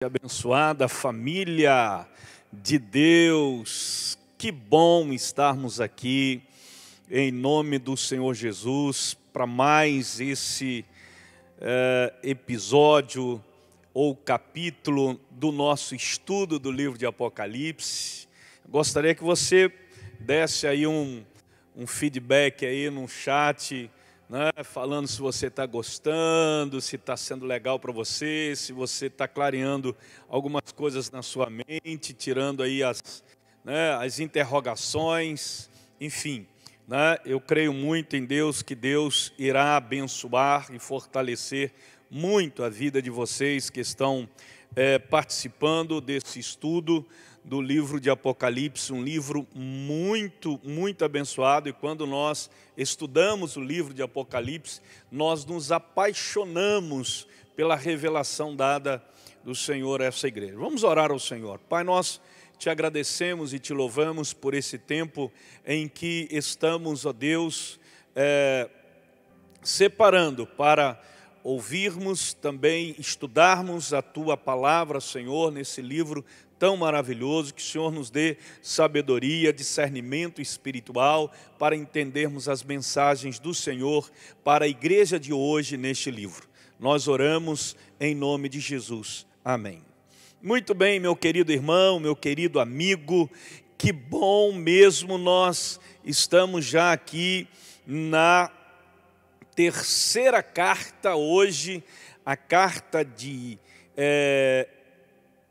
Abençoada família de Deus, que bom estarmos aqui em nome do Senhor Jesus para mais esse episódio ou capítulo do nosso estudo do livro de Apocalipse. Gostaria que você desse aí um feedback aí no chat, né, falando se você está gostando, se está sendo legal para você, se você está clareando algumas coisas na sua mente, tirando aí as interrogações, enfim. Né, eu creio muito em Deus, que Deus irá abençoar e fortalecer muito a vida de vocês que estão participando desse estudo do livro de Apocalipse, um livro muito, muito abençoado. E quando nós estudamos o livro de Apocalipse, nós nos apaixonamos pela revelação dada do Senhor a essa igreja. Vamos orar ao Senhor. Pai, nós te agradecemos e te louvamos por esse tempo em que estamos, ó Deus, separando para ouvirmos, também estudarmos a Tua palavra, Senhor, nesse livro tão maravilhoso. Que o Senhor nos dê sabedoria, discernimento espiritual para entendermos as mensagens do Senhor para a igreja de hoje neste livro. Nós oramos em nome de Jesus. Amém. Muito bem, meu querido irmão, meu querido amigo, que bom mesmo, nós estamos já aqui na terceira carta hoje, a carta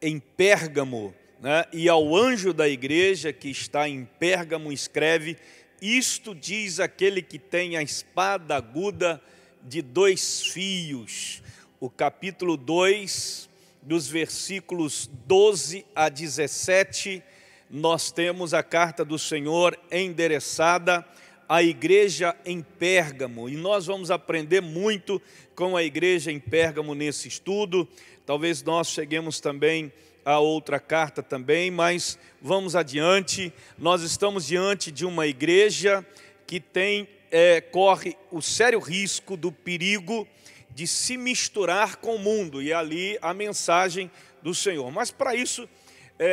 em Pérgamo, né? E ao anjo da igreja que está em Pérgamo escreve: isto diz aquele que tem a espada aguda de 2 fios. O capítulo 2, dos versículos 12 a 17, nós temos a carta do Senhor endereçada à igreja em Pérgamo, e nós vamos aprender muito com a igreja em Pérgamo nesse estudo. Talvez nós cheguemos também a outra carta também, mas vamos adiante. Nós estamos diante de uma igreja que corre o sério risco do perigo de se misturar com o mundo, e ali a mensagem do Senhor. Mas para isso,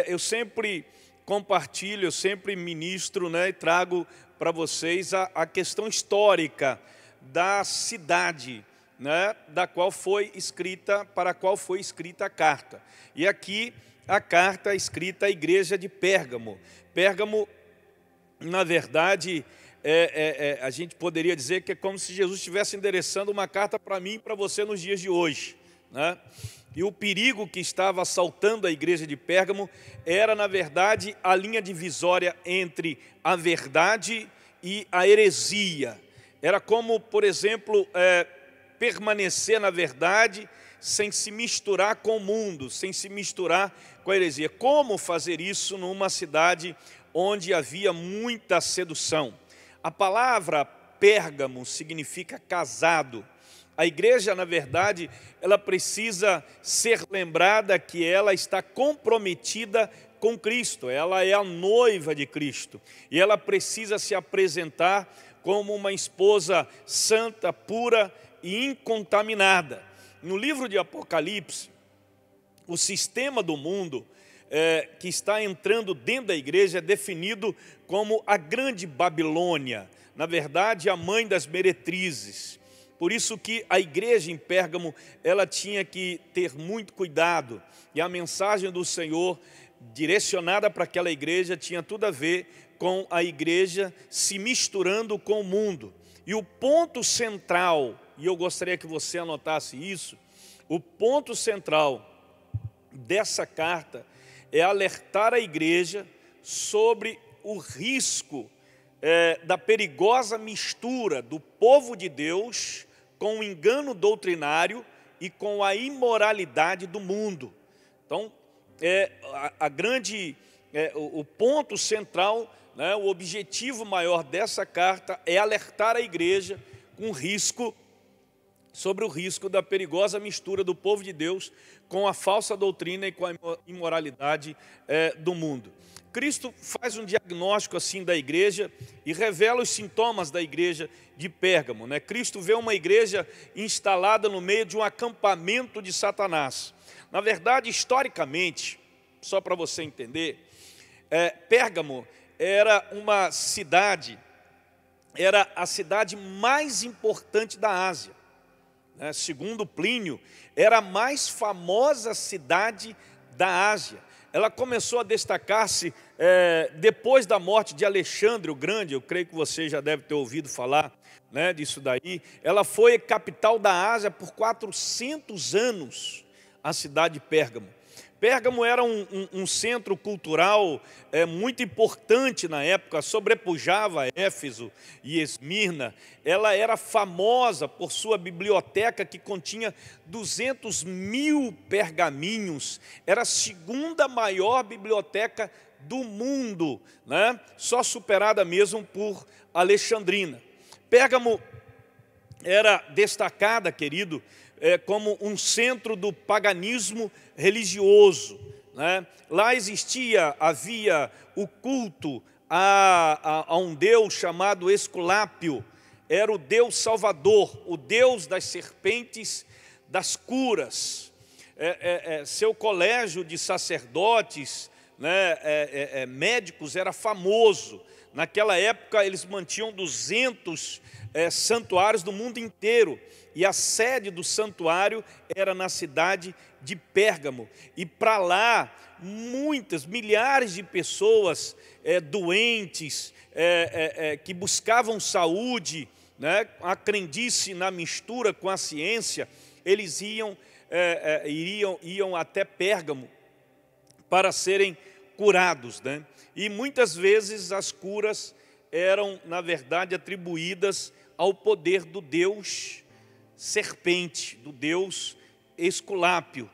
eu sempre compartilho, eu sempre ministro, né, e trago para vocês a questão histórica da cidade, né, para a qual foi escrita a carta. E aqui a carta escrita à igreja de Pérgamo. Pérgamo, na verdade, a gente poderia dizer que é como se Jesus estivesse endereçando uma carta para mim e para você nos dias de hoje, né? E o perigo que estava assaltando a igreja de Pérgamo era, na verdade, a linha divisória entre a verdade e a heresia. Era como, por exemplo, permanecer na verdade sem se misturar com o mundo, sem se misturar com a heresia. Como fazer isso numa cidade onde havia muita sedução? A palavra Pérgamo significa casado. A igreja, na verdade, ela precisa ser lembrada que ela está comprometida com Cristo. Ela é a noiva de Cristo. E ela precisa se apresentar como uma esposa santa, pura e incontaminada. No livro de Apocalipse, o sistema do mundo que está entrando dentro da igreja é definido como a grande Babilônia. Na verdade, a mãe das meretrizes. Por isso que a igreja em Pérgamo, ela tinha que ter muito cuidado. E a mensagem do Senhor, direcionada para aquela igreja, tinha tudo a ver com a igreja se misturando com o mundo. E o ponto central, e eu gostaria que você anotasse isso, o ponto central dessa carta é alertar a igreja sobre o risco da perigosa mistura do povo de Deus com o engano doutrinário e com a imoralidade do mundo. Então, o ponto central, né, o objetivo maior dessa carta é alertar a igreja sobre o risco da perigosa mistura do povo de Deus com a falsa doutrina e com a imoralidade do mundo. Cristo faz um diagnóstico assim da igreja e revela os sintomas da igreja de Pérgamo, né? Cristo vê uma igreja instalada no meio de um acampamento de Satanás. Na verdade, historicamente, só para você entender, Pérgamo era uma cidade, era a cidade mais importante da Ásia. Segundo Plínio, era a mais famosa cidade da Ásia. Ela começou a destacar-se depois da morte de Alexandre o Grande. Eu creio que você já deve ter ouvido falar disso daí. Ela foi capital da Ásia por 400 anos, a cidade de Pérgamo. Pérgamo era um centro cultural muito importante na época, sobrepujava Éfeso e Esmirna. Ela era famosa por sua biblioteca, que continha 200.000 pergaminhos. Era a segunda maior biblioteca do mundo, só superada mesmo por Alexandrina. Pérgamo era destacada, querido, como um centro do paganismo religioso. Lá havia o culto a um deus chamado Esculápio. Era o Deus Salvador, o Deus das serpentes, das curas. Seu colégio de sacerdotes, médicos, era famoso. Naquela época eles mantinham 200 santuários do mundo inteiro, e a sede do santuário era na cidade de Pérgamo. E para lá, milhares de pessoas doentes, que buscavam saúde, a crendice na mistura com a ciência, eles iam até Pérgamo para serem curados. E muitas vezes as curas eram, na verdade, atribuídas ao poder do Deus serpente, do Deus Esculápio,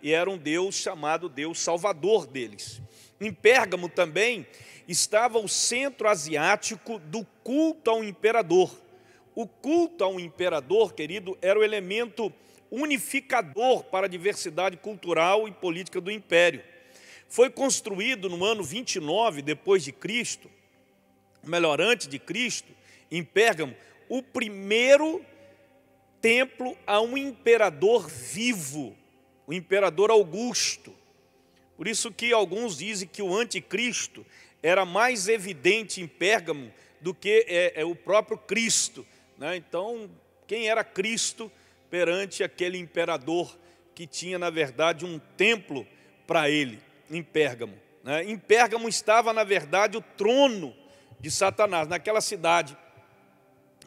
e era um Deus chamado Deus Salvador deles. Em Pérgamo também estava o centro asiático do culto ao imperador. O culto ao imperador, querido, era o elemento unificador para a diversidade cultural e política do império. Foi construído no ano 29 depois de Cristo, antes de Cristo, em Pérgamo, o primeiro templo a um imperador vivo, o imperador Augusto. Por isso que alguns dizem que o anticristo era mais evidente em Pérgamo do que o próprio Cristo. Então, quem era Cristo perante aquele imperador que tinha, na verdade, um templo para ele, em Pérgamo? Em Pérgamo estava, na verdade, o trono de Satanás. Naquela cidade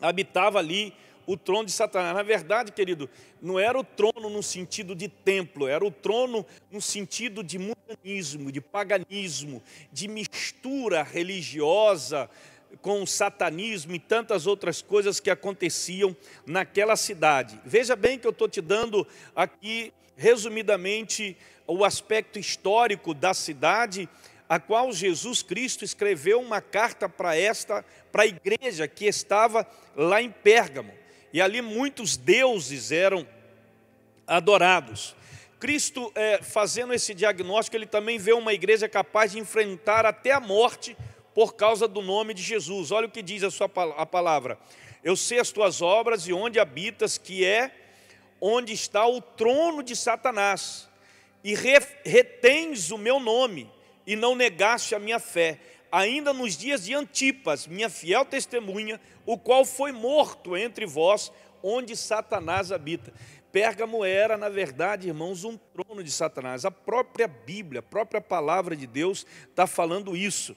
habitava ali o trono de Satanás. Na verdade, querido, não era o trono no sentido de templo, era o trono no sentido de mundanismo, de paganismo, de mistura religiosa com o satanismo e tantas outras coisas que aconteciam naquela cidade. Veja bem que eu estou te dando aqui, resumidamente, o aspecto histórico da cidade, a qual Jesus Cristo escreveu uma carta para a igreja que estava lá em Pérgamo. E ali muitos deuses eram adorados. Cristo, fazendo esse diagnóstico, ele também vê uma igreja capaz de enfrentar até a morte por causa do nome de Jesus. Olha o que diz a palavra. Eu sei as tuas obras e onde habitas, que é onde está o trono de Satanás. E retens o meu nome e não negaste a minha fé, ainda nos dias de Antipas, minha fiel testemunha, o qual foi morto entre vós, onde Satanás habita. Pérgamo era, na verdade, irmãos, um trono de Satanás. A própria Bíblia, a própria palavra de Deus está falando isso,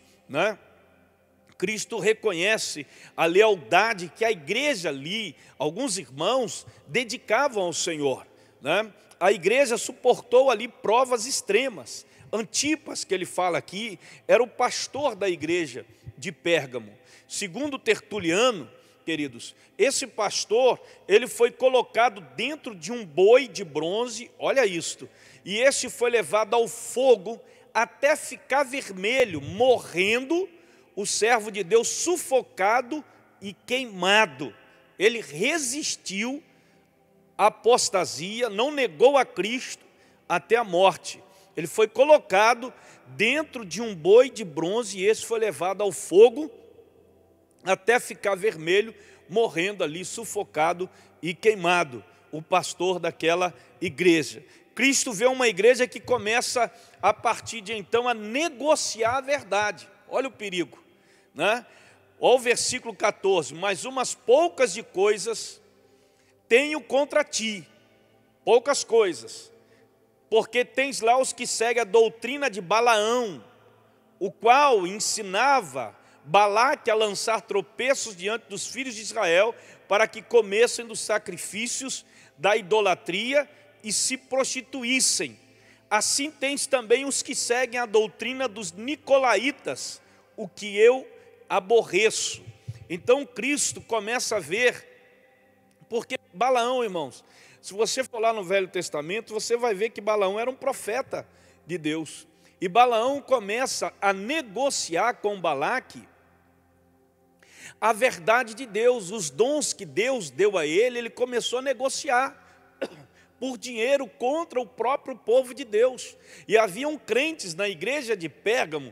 Cristo reconhece a lealdade que a igreja ali, alguns irmãos, dedicavam ao Senhor. A igreja suportou ali provas extremas. Antipas, que ele fala aqui, era o pastor da igreja de Pérgamo. Segundo Tertuliano, queridos, esse pastor, ele foi colocado dentro de um boi de bronze, olha isto, e este foi levado ao fogo até ficar vermelho, morrendo o servo de Deus sufocado e queimado. Ele resistiu à apostasia, não negou a Cristo até a morte. Ele foi colocado dentro de um boi de bronze e esse foi levado ao fogo até ficar vermelho, morrendo ali, sufocado e queimado, o pastor daquela igreja. Cristo vê uma igreja que começa, a partir de então, a negociar a verdade. Olha o perigo, né? Olha o versículo 14: mas umas poucas de coisas tenho contra ti, poucas coisas, porque tens lá os que seguem a doutrina de Balaão, o qual ensinava Balaque a lançar tropeços diante dos filhos de Israel, para que comessem dos sacrifícios da idolatria e se prostituíssem. Assim tens também os que seguem a doutrina dos nicolaítas, o que eu aborreço. Então Cristo começa a ver, porque Balaão, irmãos, se você for lá no Velho Testamento, você vai ver que Balaão era um profeta de Deus. E Balaão começa a negociar com Balaque a verdade de Deus, os dons que Deus deu a ele começou a negociar por dinheiro contra o próprio povo de Deus. E haviam crentes na igreja de Pérgamo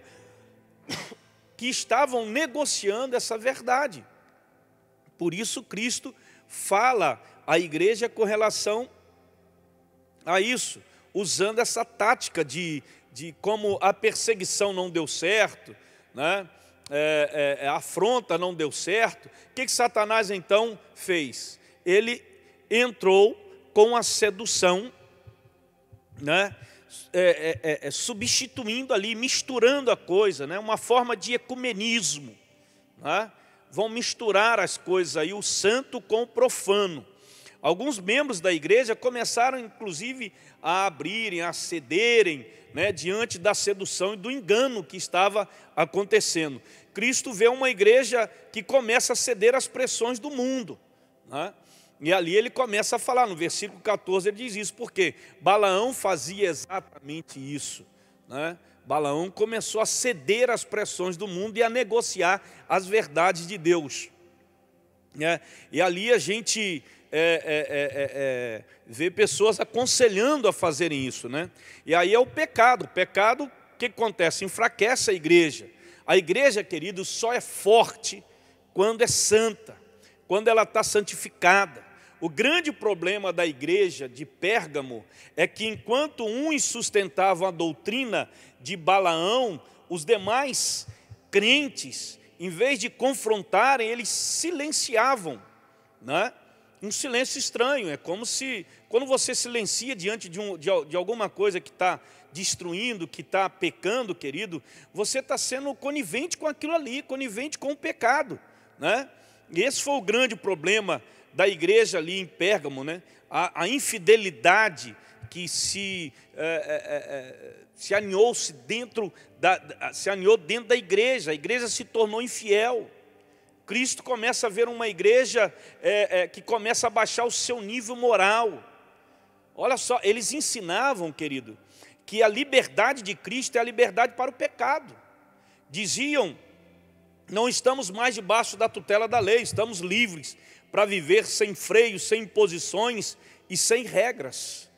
que estavam negociando essa verdade. Por isso Cristo fala à igreja com relação a isso, usando essa tática de como a perseguição não deu certo, né? A afronta não deu certo. O que Satanás então fez? Ele entrou com a sedução, né? Substituindo ali, misturando a coisa, né? Uma forma de ecumenismo, né? Vão misturar as coisas aí, o santo com o profano. Alguns membros da igreja começaram inclusive a abrirem, a cederem, né, diante da sedução e do engano que estava acontecendo. Cristo vê uma igreja que começa a ceder às pressões do mundo, né? E ali ele começa a falar, no versículo 14 ele diz isso, porque Balaão fazia exatamente isso, né? Balaão começou a ceder às pressões do mundo e a negociar as verdades de Deus, né? E ali a gente vê pessoas aconselhando a fazerem isso, né? E aí é o pecado. O pecado, o que acontece? Enfraquece a igreja. A igreja, querido, só é forte quando é santa, quando ela está santificada. O grande problema da igreja de Pérgamo é que enquanto uns sustentavam a doutrina de Balaão, os demais crentes, em vez de confrontarem, eles silenciavam, né? Um silêncio estranho. É como se, quando você silencia diante de alguma coisa que está destruindo, que está pecando, querido, você está sendo conivente com aquilo ali, conivente com o pecado, né? E esse foi o grande problema da igreja ali em Pérgamo, né? A infidelidade que se aninhou-se dentro da igreja. A igreja se tornou infiel. Cristo começa a ver uma igreja que começa a baixar o seu nível moral. Olha só, eles ensinavam, querido, que a liberdade de Cristo é a liberdade para o pecado. Diziam: não estamos mais debaixo da tutela da lei, estamos livres para viver sem freios, sem imposições e sem regras.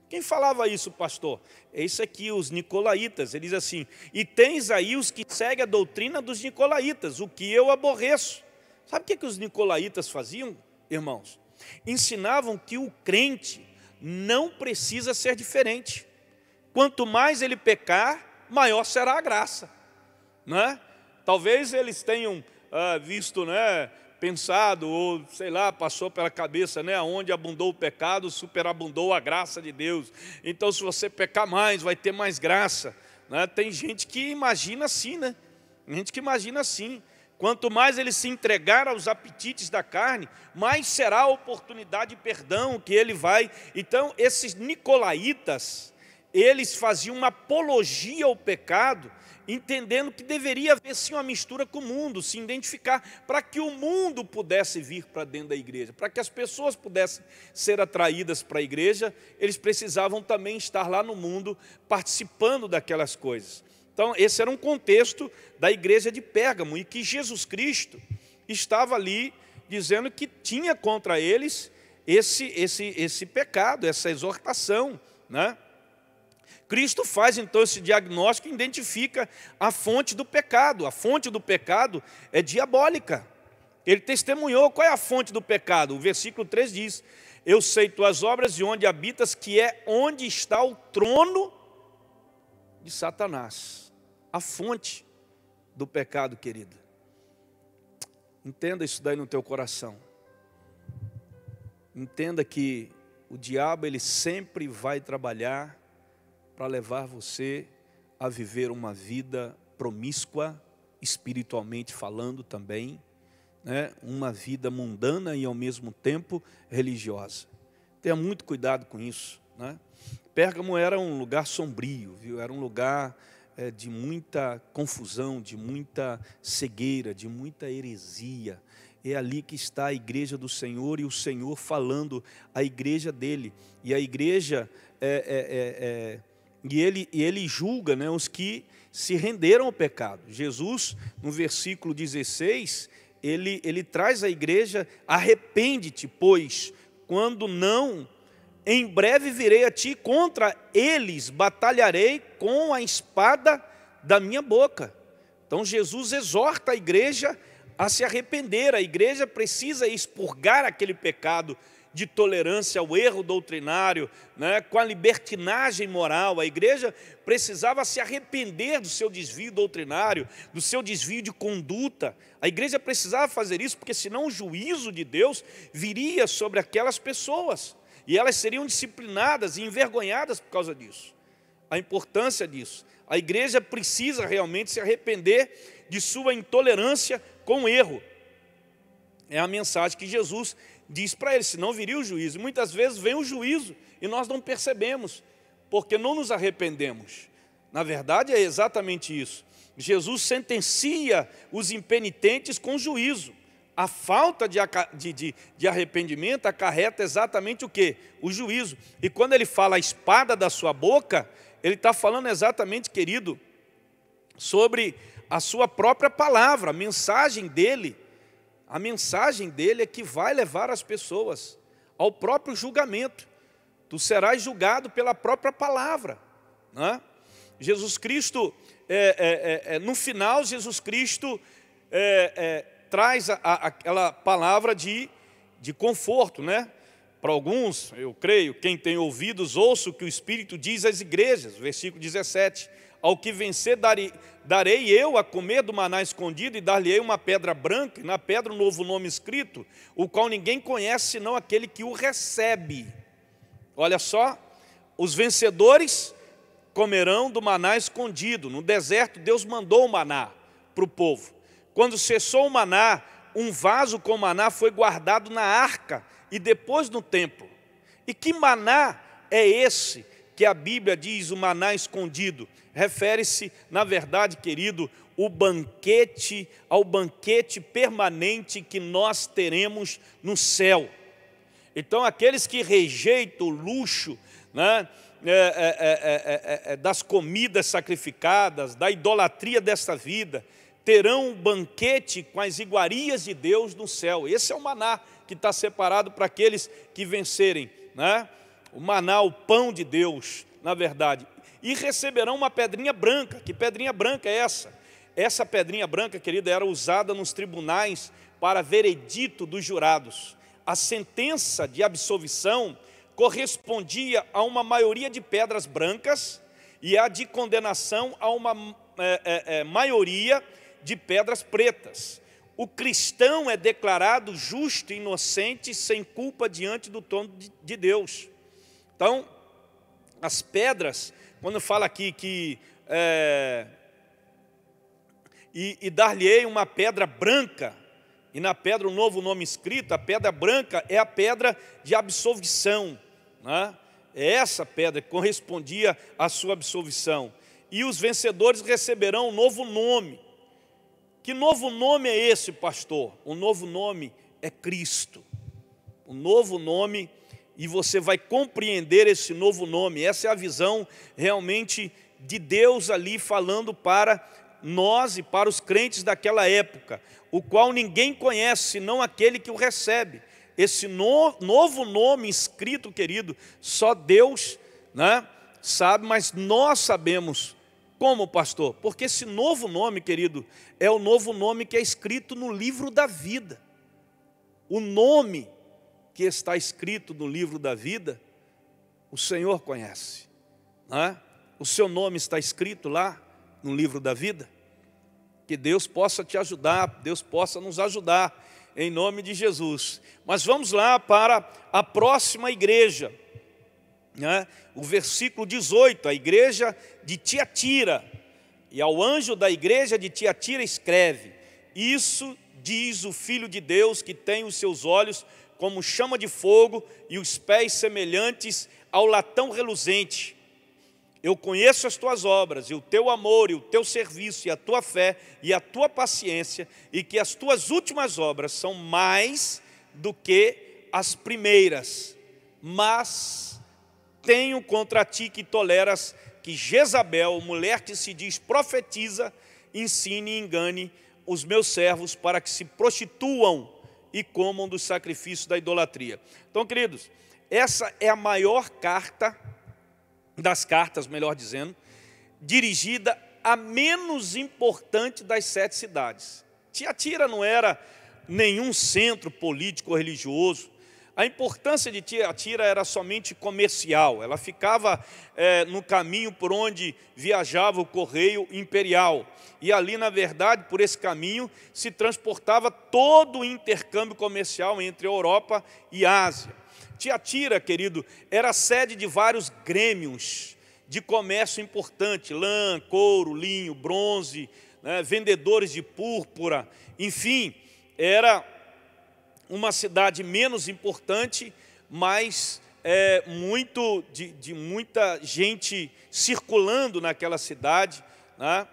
Quem falava isso, pastor? É isso aqui, os nicolaítas. Ele diz assim: e tens aí os que seguem a doutrina dos nicolaítas, o que eu aborreço. Sabe o que os nicolaítas faziam, irmãos? Ensinavam que o crente não precisa ser diferente. Quanto mais ele pecar, maior será a graça, né? Talvez eles tenham visto, né, pensado, ou sei lá, passou pela cabeça, né, onde abundou o pecado, superabundou a graça de Deus. Então, se você pecar mais, vai ter mais graça, né? Tem gente que imagina assim, né? Tem gente que imagina assim. Quanto mais ele se entregar aos apetites da carne, mais será a oportunidade de perdão que ele vai. Então, esses nicolaítas, eles faziam uma apologia ao pecado, entendendo que deveria haver sim uma mistura com o mundo, se identificar, para que o mundo pudesse vir para dentro da igreja, para que as pessoas pudessem ser atraídas para a igreja, eles precisavam também estar lá no mundo, participando daquelas coisas. Então, esse era um contexto da igreja de Pérgamo, e que Jesus Cristo estava ali dizendo que tinha contra eles esse pecado, essa exortação, né? Cristo faz então esse diagnóstico e identifica a fonte do pecado. A fonte do pecado é diabólica. Ele testemunhou qual é a fonte do pecado. O versículo 3 diz: eu sei tuas obras e onde habitas, que é onde está o trono de Satanás, a fonte do pecado, querido. Entenda isso daí no teu coração. Entenda que o diabo, ele sempre vai trabalhar para levar você a viver uma vida promíscua, espiritualmente falando também, né? Uma vida mundana e ao mesmo tempo religiosa. Tenha muito cuidado com isso, né? Pérgamo era um lugar sombrio, viu? Era um lugar de muita confusão, de muita cegueira, de muita heresia. É ali que está a igreja do Senhor e o Senhor falando à igreja dele. E a igreja, ele julga, né, os que se renderam ao pecado. Jesus, no versículo 16, ele traz à igreja: arrepende-te, pois, quando não, em breve virei a ti, contra eles batalharei com a espada da minha boca. Então Jesus exorta a igreja a se arrepender. A igreja precisa expurgar aquele pecado de tolerância ao erro doutrinário, né, com a libertinagem moral. A igreja precisava se arrepender do seu desvio doutrinário, do seu desvio de conduta. A igreja precisava fazer isso, porque senão o juízo de Deus viria sobre aquelas pessoas, e elas seriam disciplinadas e envergonhadas por causa disso. A importância disso. A igreja precisa realmente se arrepender de sua intolerância com o erro. É a mensagem que Jesus diz para eles: senão viria o juízo. E muitas vezes vem o juízo e nós não percebemos, porque não nos arrependemos. Na verdade é exatamente isso. Jesus sentencia os impenitentes com juízo. A falta de arrependimento acarreta exatamente o quê? O juízo. E quando ele fala a espada da sua boca, ele está falando exatamente, querido, sobre a sua própria palavra. A mensagem dele é que vai levar as pessoas ao próprio julgamento. Tu serás julgado pela própria palavra, né? Jesus Cristo, no final, Jesus Cristo traz aquela palavra de conforto, né? Para alguns, eu creio, quem tem ouvidos, ouça o que o Espírito diz às igrejas. Versículo 17. Ao que vencer darei eu a comer do maná escondido, e dar-lhe-ei uma pedra branca, e na pedra um novo nome escrito, o qual ninguém conhece senão aquele que o recebe. Olha só, os vencedores comerão do maná escondido. No deserto Deus mandou o maná para o povo. Quando cessou o maná, um vaso com maná foi guardado na arca e depois no templo. E que maná é esse que a Bíblia diz, o maná escondido? Refere-se, na verdade, querido, ao banquete permanente que nós teremos no céu. Então, aqueles que rejeitam o luxo, né, das comidas sacrificadas, da idolatria desta vida, terão um banquete com as iguarias de Deus no céu. Esse é o maná que está separado para aqueles que vencerem, né? O maná, o pão de Deus, na verdade. E receberão uma pedrinha branca. Que pedrinha branca é essa? Essa pedrinha branca, querida, era usada nos tribunais para veredito dos jurados. A sentença de absolvição correspondia a uma maioria de pedras brancas e a de condenação a uma maioria de pedras pretas. O cristão é declarado justo e inocente, sem culpa diante do trono de Deus. Então, as pedras, quando fala aqui que e dar-lhe-ei uma pedra branca, e na pedra um novo nome escrito, a pedra branca é a pedra de absolvição, né? É essa pedra que correspondia à sua absolvição. E os vencedores receberão um novo nome. Que novo nome é esse, pastor? O novo nome é Cristo. O novo nome, e você vai compreender esse novo nome. Essa é a visão realmente de Deus ali falando para nós e para os crentes daquela época, o qual ninguém conhece senão aquele que o recebe. Esse novo nome escrito, querido, só Deus, né, sabe, mas nós sabemos. Como, pastor? Porque esse novo nome, querido, é o novo nome que é escrito no livro da vida. O nome que está escrito no livro da vida, o Senhor conhece, não é? O seu nome está escrito lá no livro da vida. Que Deus possa te ajudar, Deus possa nos ajudar, em nome de Jesus. Mas vamos lá para a próxima igreja, né? O versículo 18, a igreja de Tiatira. E ao anjo da igreja de Tiatira escreve: isso diz o Filho de Deus, que tem os seus olhos como chama de fogo e os pés semelhantes ao latão reluzente. Eu conheço as tuas obras, e o teu amor, e o teu serviço, e a tua fé, e a tua paciência, e que as tuas últimas obras são mais do que as primeiras. Mas tenho contra ti que toleras que Jezabel, mulher que se diz profetiza, ensine e engane os meus servos para que se prostituam e comam dos sacrifícios da idolatria. Então, queridos, essa é a maior carta das cartas, melhor dizendo, dirigida à menos importante das 7 cidades. Tiatira não era nenhum centro político ou religioso. A importância de Tiatira era somente comercial. Ela ficava no caminho por onde viajava o correio imperial. E ali, na verdade, por esse caminho, se transportava todo o intercâmbio comercial entre a Europa e a Ásia. Tiatira, querido, era sede de vários grêmios de comércio importante: lã, couro, linho, bronze, né, vendedores de púrpura, enfim, era uma cidade menos importante, mas de muita gente circulando naquela cidade, né,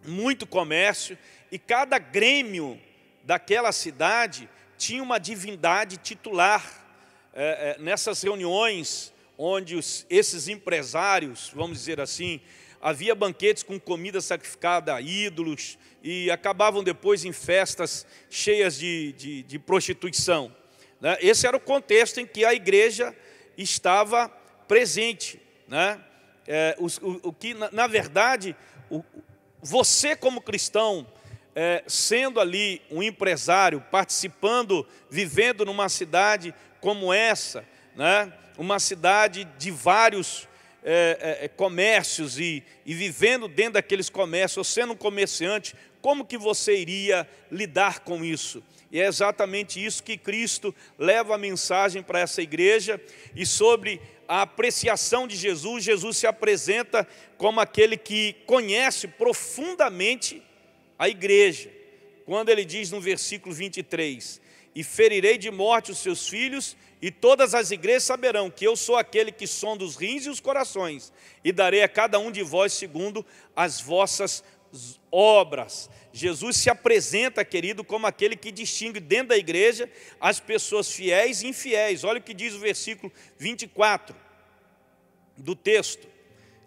muito comércio, e cada grêmio daquela cidade tinha uma divindade titular. Nessas reuniões onde esses empresários, vamos dizer assim, havia banquetes com comida sacrificada a ídolos e acabavam depois em festas cheias de prostituição, né? Esse era o contexto em que a igreja estava presente, né? O que, na verdade, você como cristão, sendo ali um empresário, participando, vivendo numa cidade como essa, né? Uma cidade de vários comércios e vivendo dentro daqueles comércios, ou sendo um comerciante, como que você iria lidar com isso? E é exatamente isso que Cristo leva a mensagem para essa igreja. E sobre a apreciação de Jesus, Jesus se apresenta como aquele que conhece profundamente a igreja, quando ele diz no versículo 23, e ferirei de morte os seus filhos, e todas as igrejas saberão que eu sou aquele que sonda os rins e os corações, e darei a cada um de vós segundo as vossas obras. Jesus se apresenta, querido, como aquele que distingue dentro da igreja as pessoas fiéis e infiéis. Olha o que diz o versículo 24 do texto,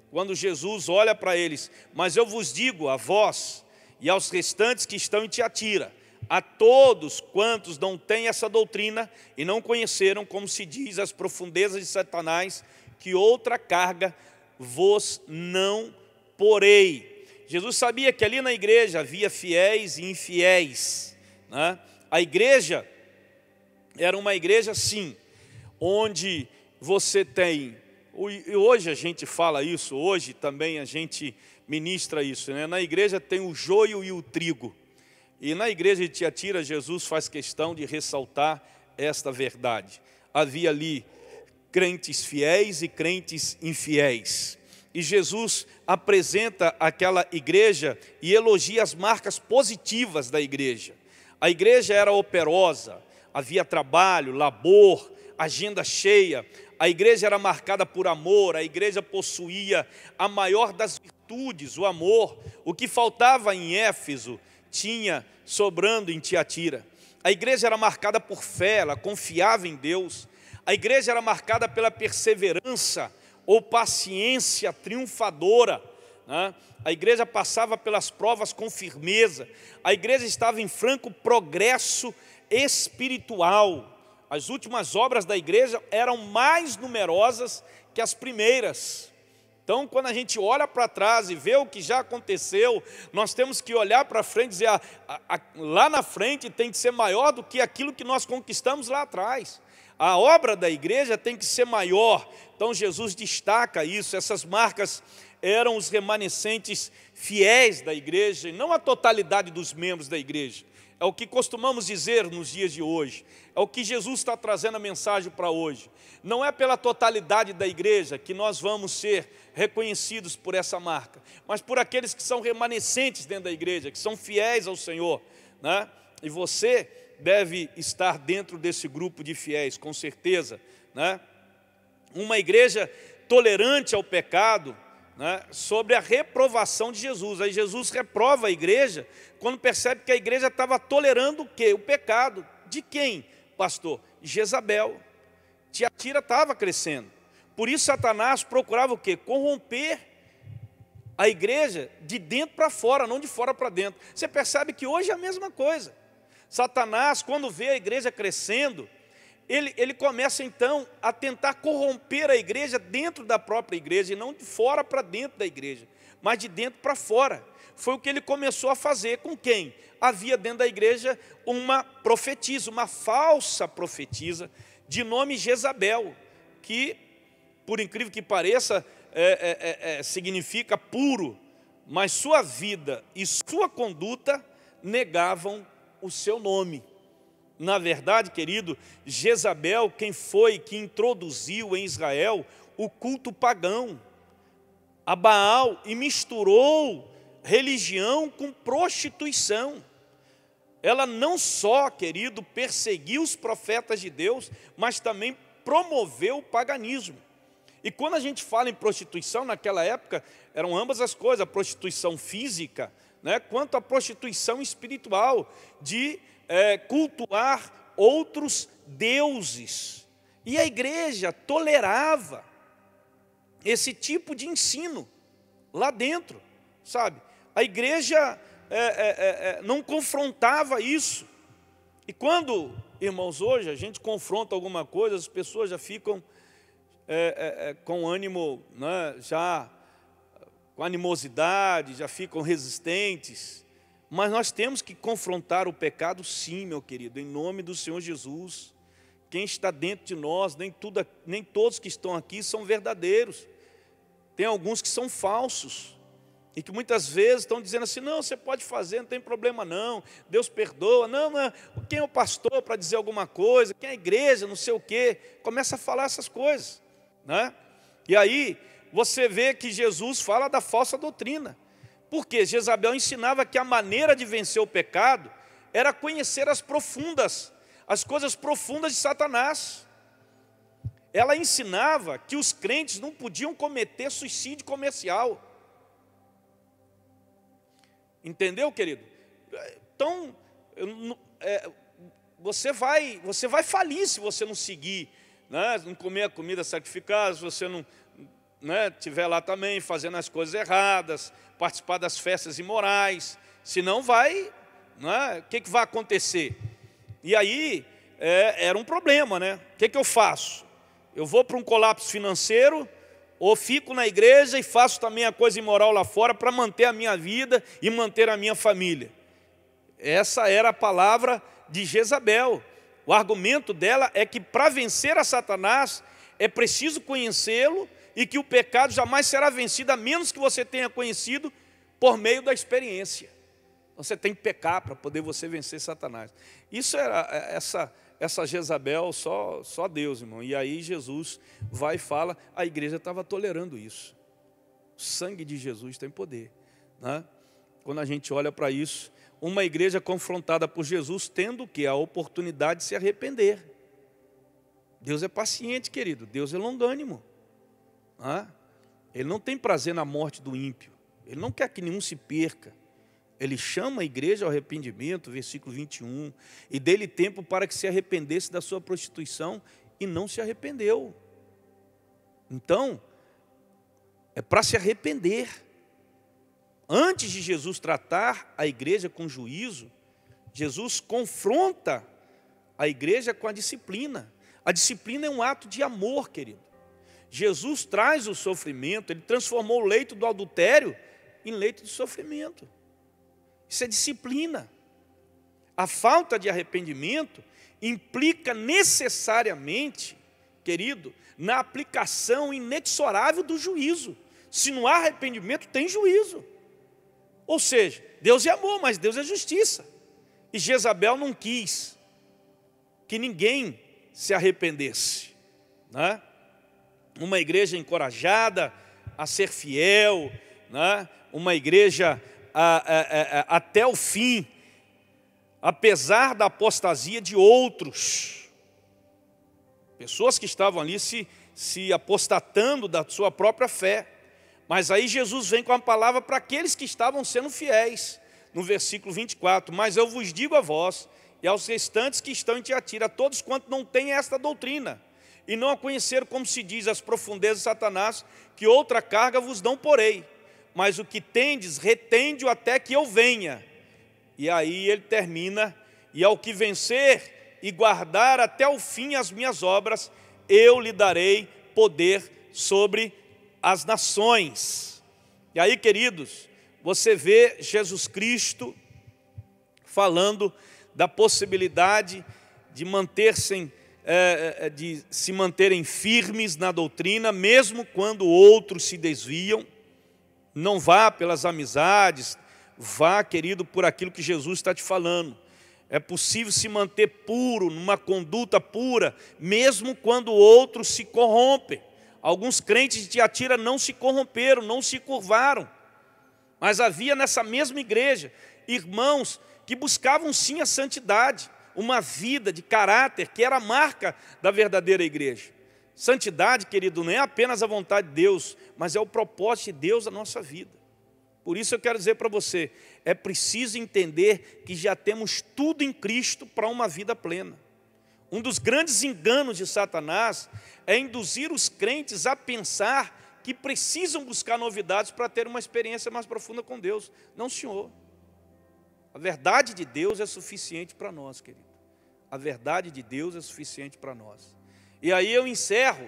quando Jesus olha para eles: mas eu vos digo a vós e aos restantes que estão em Tiatira, a todos quantos não têm essa doutrina e não conheceram, como se diz, as profundezas de Satanás, que outra carga vos não porei. Jesus sabia que ali na igreja havia fiéis e infiéis, né? A igreja era uma igreja, sim, onde você tem, e hoje a gente fala isso, hoje também a gente ministra isso, né? Na igreja tem o joio e o trigo. E na igreja de Tiatira, Jesus faz questão de ressaltar esta verdade. Havia ali crentes fiéis e crentes infiéis. E Jesus apresenta aquela igreja e elogia as marcas positivas da igreja. A igreja era operosa, havia trabalho, labor, agenda cheia. A igreja era marcada por amor, a igreja possuía a maior das virtudes, o amor. O que faltava em Éfeso tinha sobrando em Tiatira. A igreja era marcada por fé, ela confiava em Deus. A igreja era marcada pela perseverança ou paciência triunfadora, né? A igreja passava pelas provas com firmeza. A igreja estava em franco progresso espiritual. As últimas obras da igreja eram mais numerosas que as primeiras. Então, quando a gente olha para trás e vê o que já aconteceu, nós temos que olhar para frente e dizer, lá na frente tem que ser maior do que aquilo que nós conquistamos lá atrás. A obra da igreja tem que ser maior. Então, Jesus destaca isso. Essas marcas eram os remanescentes fiéis da igreja, e não a totalidade dos membros da igreja. É o que costumamos dizer nos dias de hoje. É o que Jesus está trazendo a mensagem para hoje. Não é pela totalidade da igreja que nós vamos ser reconhecidos por essa marca, mas por aqueles que são remanescentes dentro da igreja, que são fiéis ao Senhor, né? E você deve estar dentro desse grupo de fiéis, com certeza, né? Uma igreja tolerante ao pecado, né? Sobre a reprovação de Jesus. Aí Jesus reprova a igreja quando percebe que a igreja estava tolerando o quê? O pecado. De quem, pastor? Jezabel. Tiatira estava crescendo. Por isso Satanás procurava o quê? Corromper a igreja de dentro para fora, não de fora para dentro. Você percebe que hoje é a mesma coisa. Satanás, quando vê a igreja crescendo, ele começa então a tentar corromper a igreja dentro da própria igreja, e não de fora para dentro da igreja, mas de dentro para fora. Foi o que ele começou a fazer com quem? Havia dentro da igreja uma profetisa, uma falsa profetisa, de nome Jezabel, que, por incrível que pareça, significa puro, mas sua vida e sua conduta negavam o seu nome. Na verdade, querido, Jezabel, quem foi que introduziu em Israel o culto pagão, a Baal, e misturou religião com prostituição. Ela não só, querido, perseguiu os profetas de Deus, mas também promoveu o paganismo. E quando a gente fala em prostituição, naquela época, eram ambas as coisas, a prostituição física, né, quanto a prostituição espiritual, de cultuar outros deuses. E a igreja tolerava esse tipo de ensino lá dentro, sabe? A igreja não confrontava isso. E quando, irmãos, hoje a gente confronta alguma coisa, as pessoas já ficam com ânimo, né, já com animosidade, já ficam resistentes. Mas nós temos que confrontar o pecado sim, meu querido, em nome do Senhor Jesus. Quem está dentro de nós, nem todos que estão aqui são verdadeiros. Tem alguns que são falsos. E que muitas vezes estão dizendo assim, não, você pode fazer, não tem problema não, Deus perdoa, não, quem é o pastor para dizer alguma coisa, quem é a igreja, não sei o quê, começa a falar essas coisas, né? E aí você vê que Jesus fala da falsa doutrina, porque Jezabel ensinava que a maneira de vencer o pecado era conhecer as coisas profundas de Satanás. Ela ensinava que os crentes não podiam cometer suicídio comercial. Entendeu, querido? Então, você vai falir se você não seguir, né? Não comer a comida sacrificada, se você não, né, estiver lá também fazendo as coisas erradas, participar das festas imorais, senão vai, né, o que vai acontecer? E aí, era um problema, né? O que eu faço? Eu vou para um colapso financeiro, ou fico na igreja e faço também a coisa imoral lá fora para manter a minha vida e manter a minha família. Essa era a palavra de Jezabel. O argumento dela é que para vencer a Satanás é preciso conhecê-lo e que o pecado jamais será vencido a menos que você tenha conhecido por meio da experiência. Você tem que pecar para poder você vencer Satanás. Isso era essa Jezabel, só Deus, irmão. E aí Jesus vai e fala, a igreja estava tolerando isso. O sangue de Jesus tem poder, né? Quando a gente olha para isso, uma igreja confrontada por Jesus, tendo o quê? A oportunidade de se arrepender. Deus é paciente, querido. Deus é longânimo, né? Ele não tem prazer na morte do ímpio. Ele não quer que nenhum se perca. Ele chama a igreja ao arrependimento, versículo 21, e dê-lhe tempo para que se arrependesse da sua prostituição, e não se arrependeu. Então, é para se arrepender. Antes de Jesus tratar a igreja com juízo, Jesus confronta a igreja com a disciplina. A disciplina é um ato de amor, querido. Jesus traz o sofrimento, Ele transformou o leito do adultério em leito de sofrimento. Isso é disciplina. A falta de arrependimento implica necessariamente, querido, na aplicação inexorável do juízo. Se não há arrependimento, tem juízo. Ou seja, Deus é amor, mas Deus é justiça. E Jezabel não quis que ninguém se arrependesse, né? Uma igreja encorajada a ser fiel, né? Uma igreja até o fim, apesar da apostasia de outros. Pessoas que estavam ali se apostatando da sua própria fé. Mas aí Jesus vem com a palavra para aqueles que estavam sendo fiéis. No versículo 24, mas eu vos digo a vós e aos restantes que estão em Tiatira, a todos quantos não têm esta doutrina, e não a conheceram, como se diz, as profundezas de Satanás, que outra carga vos não porei, mas o que tendes, retende-o até que eu venha. E aí ele termina, e ao que vencer e guardar até o fim as minhas obras, eu lhe darei poder sobre as nações. E aí, queridos, você vê Jesus Cristo falando da possibilidade de se manterem firmes na doutrina, mesmo quando outros se desviam. Não vá pelas amizades, vá, querido, por aquilo que Jesus está te falando. É possível se manter puro, numa conduta pura, mesmo quando outros se corrompem. Alguns crentes de Tiatira não se corromperam, não se curvaram. Mas havia nessa mesma igreja irmãos que buscavam sim a santidade, uma vida de caráter que era a marca da verdadeira igreja. Santidade, querido, não é apenas a vontade de Deus, mas é o propósito de Deus na nossa vida. Por isso eu quero dizer para você, é preciso entender que já temos tudo em Cristo para uma vida plena. Um dos grandes enganos de Satanás é induzir os crentes a pensar que precisam buscar novidades para ter uma experiência mais profunda com Deus. Não, senhor. A verdade de Deus é suficiente para nós, querido. A verdade de Deus é suficiente para nós. E aí eu encerro,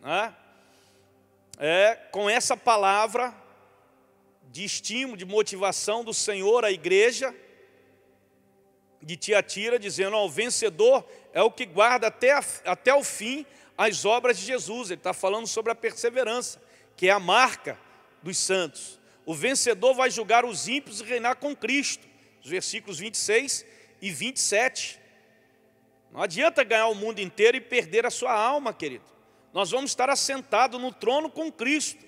né, com essa palavra de estímulo, de motivação do Senhor à igreja de Tiatira, dizendo, ó, o vencedor é o que guarda até o fim as obras de Jesus. Ele está falando sobre a perseverança, que é a marca dos santos. O vencedor vai julgar os ímpios e reinar com Cristo. Os versículos 26 e 27. Não adianta ganhar o mundo inteiro e perder a sua alma, querido. Nós vamos estar assentados no trono com Cristo.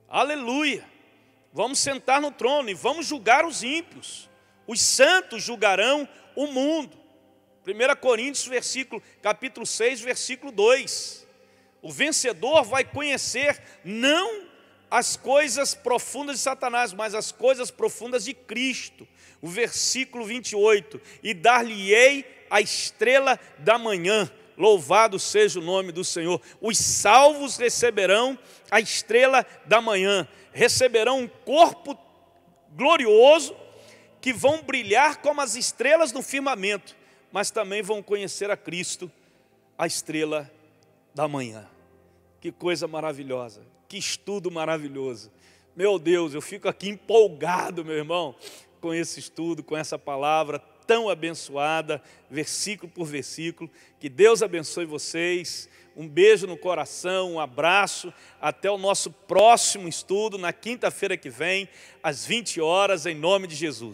Aleluia. Vamos sentar no trono e vamos julgar os ímpios. Os santos julgarão o mundo. 1 Coríntios, capítulo 6, versículo 2. O vencedor vai conhecer não as coisas profundas de Satanás, mas as coisas profundas de Cristo. O versículo 28. E dar-lhe-ei a estrela da manhã. Louvado seja o nome do Senhor. Os salvos receberão a estrela da manhã. Receberão um corpo glorioso, que vão brilhar como as estrelas no firmamento, mas também vão conhecer a Cristo, a estrela da manhã. Que coisa maravilhosa, que estudo maravilhoso. Meu Deus, eu fico aqui empolgado, meu irmão, com esse estudo, com essa palavra tão abençoada, versículo por versículo. Que Deus abençoe vocês. Um beijo no coração, um abraço. Até o nosso próximo estudo, na quinta-feira que vem, às 20 horas, em nome de Jesus.